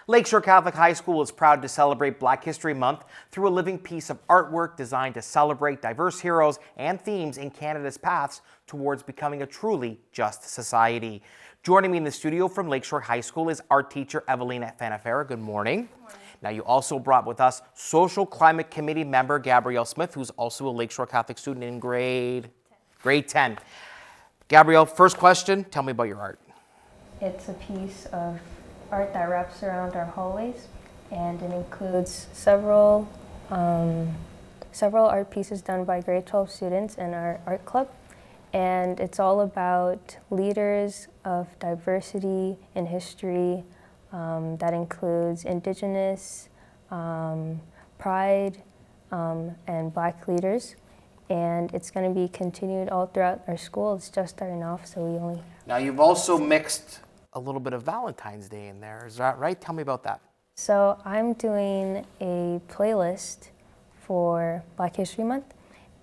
Lakeshore Catholic High School is proud to celebrate Black History Month through a living piece of artwork designed to celebrate diverse heroes and themes in Canada's paths towards becoming a truly just society. Joining me in the studio from Lakeshore High School is art teacher Ewelina Fanfara. Good morning. Good morning. Now, you also brought with us Social Climate Committee member Gabriella Smith, who's also a Lakeshore Catholic student in grade 10. Gabrielle, first question, tell me about your art. It's a piece of art that wraps around our hallways, and it includes several art pieces done by grade 12 students in our art club. And it's all about leaders of diversity in history. That includes Indigenous, Pride, and Black leaders. And it's going to be continued all throughout our school. It's just starting off, so we only... Now, you've also mixed a little bit of Valentine's Day in there. Is that right? Tell me about that. So I'm doing a playlist for Black History Month.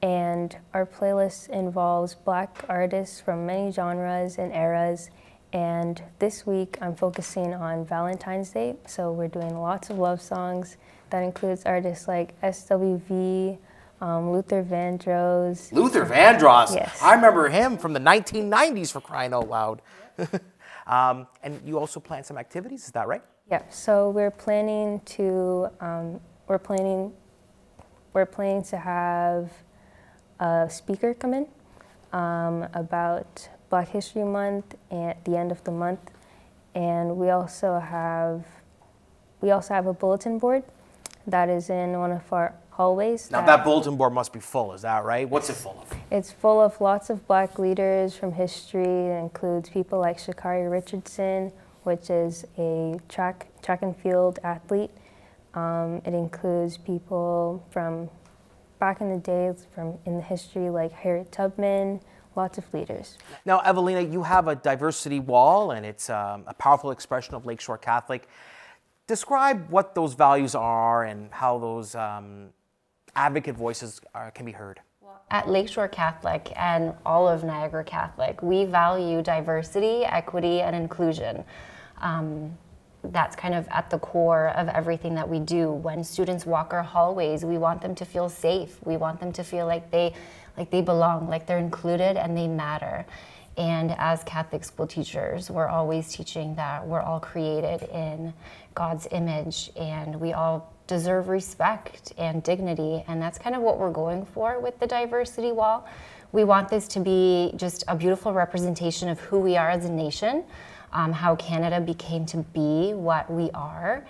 And our playlist involves Black artists from many genres and eras. And this week I'm focusing on Valentine's Day. So we're doing lots of love songs. That includes artists like SWV, Luther Vandross. Luther Vandross? Yes. I remember him from the 1990s, for crying out loud. And you also plan some activities, is that right? Yeah, so we're planning to have a speaker come in about Black History Month at the end of the month, and we also have a bulletin board that is in one of our hallways. Now that bulletin board must be full, is that right? What's it full of? It's full of lots of Black leaders from history. It includes people like Sha'Carri Richardson, which is a track and field athlete. It includes people from back in the days in the history like Harriet Tubman, lots of leaders. Now, Ewelina, you have a diversity wall, and it's a powerful expression of Lakeshore Catholic. Describe what those values are and how those advocate voices can be heard. At Lakeshore Catholic and all of Niagara Catholic, we value diversity, equity, and inclusion. That's kind of at the core of everything that we do. When students walk our hallways, we want them to feel safe. We want them to feel like they belong, like they're included and they matter. And as Catholic school teachers, we're always teaching that we're all created in God's image and we all deserve respect and dignity. And that's kind of what we're going for with the diversity wall. We want this to be just a beautiful representation of who we are as a nation, how Canada became to be what we are.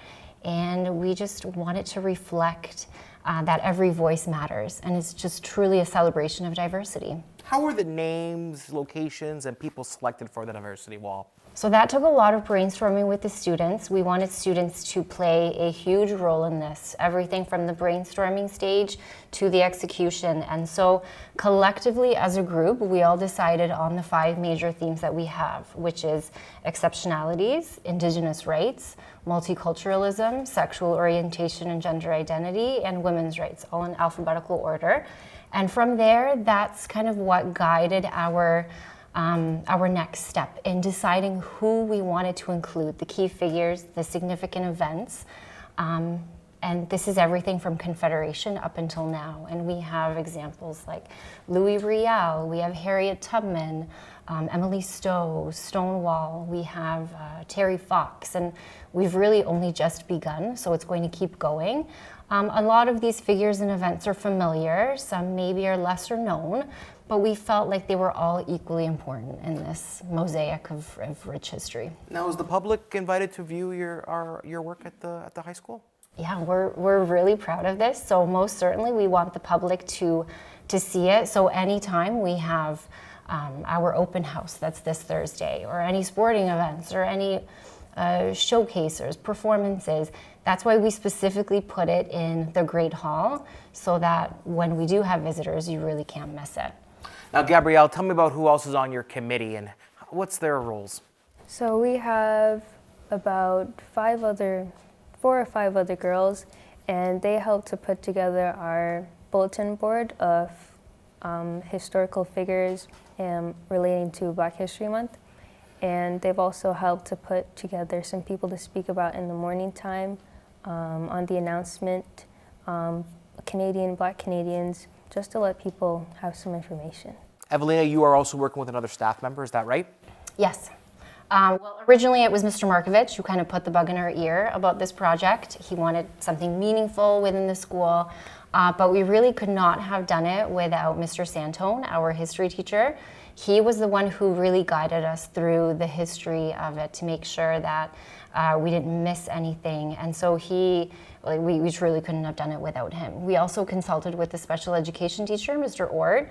And we just want it to reflect that every voice matters. And it's just truly a celebration of diversity. How were the names, locations, and people selected for the diversity wall? So that took a lot of brainstorming with the students. We wanted students to play a huge role in this, everything from the brainstorming stage to the execution. And so collectively as a group, we all decided on the 5 major themes that we have, which is exceptionalities, Indigenous rights, multiculturalism, sexual orientation and gender identity, and women's rights, all in alphabetical order. And from there, that's kind of what guided our next step in deciding who we wanted to include, the key figures, the significant events. And this is everything from Confederation up until now. And we have examples like Louis Riel, we have Harriet Tubman, Emily Stowe, Stonewall, we have Terry Fox, and we've really only just begun, so it's going to keep going. A lot of these figures and events are familiar, some maybe are lesser known, but we felt like they were all equally important in this mosaic of rich history. Now, is the public invited to view your work at the high school? Yeah, we're really proud of this. So most certainly we want the public to see it. So anytime we have our open house, that's this Thursday, or any sporting events, or any showcases, performances, that's why we specifically put it in the Great Hall, so that when we do have visitors, you really can't miss it. Now, Gabrielle, tell me about who else is on your committee and what's their roles? So we have about 4 or 5 other girls, and they help to put together our bulletin board of historical figures relating to Black History Month. And they've also helped to put together some people to speak about in the morning time on the announcement, Black Canadians, just to let people have some information. Ewelina, you are also working with another staff member, is that right? Yes. Well, originally it was Mr. Markovich who kind of put the bug in our ear about this project. He wanted something meaningful within the school, but we really could not have done it without Mr. Santone, our history teacher. He was the one who really guided us through the history of it to make sure that we didn't miss anything. And so we truly couldn't have done it without him. We also consulted with the special education teacher, Mr. Ord,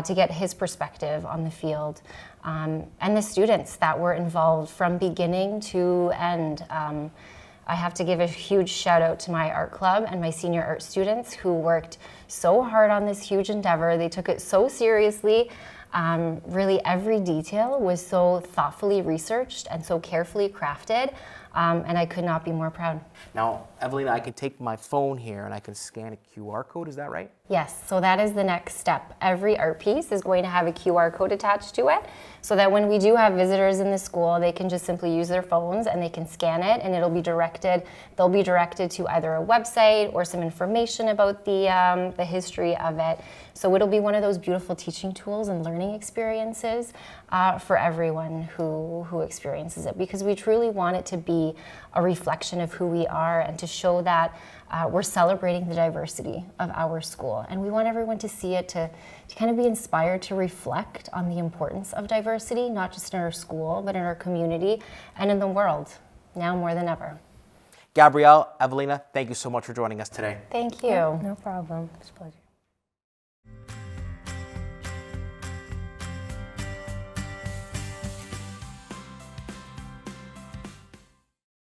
to get his perspective on the field. And the students that were involved from beginning to end. I have to give a huge shout out to my art club and my senior art students who worked so hard on this huge endeavor. They took it so seriously. Really every detail was so thoughtfully researched and so carefully crafted, and I could not be more proud. Now, Ewelina, I can take my phone here and I can scan a QR code, is that right? Yes, so that is the next step. Every art piece is going to have a QR code attached to it, so that when we do have visitors in the school, they can just simply use their phones and they can scan it, and they'll be directed to either a website or some information about the history of it. So it'll be one of those beautiful teaching tools and learning experiences for everyone who experiences it, because we truly want it to be a reflection of who we are and to show that we're celebrating the diversity of our school. And we want everyone to see it, to kind of be inspired to reflect on the importance of diversity, not just in our school, but in our community and in the world, now more than ever. Gabrielle, Ewelina, thank you so much for joining us today. Thank you. No problem. It's a pleasure.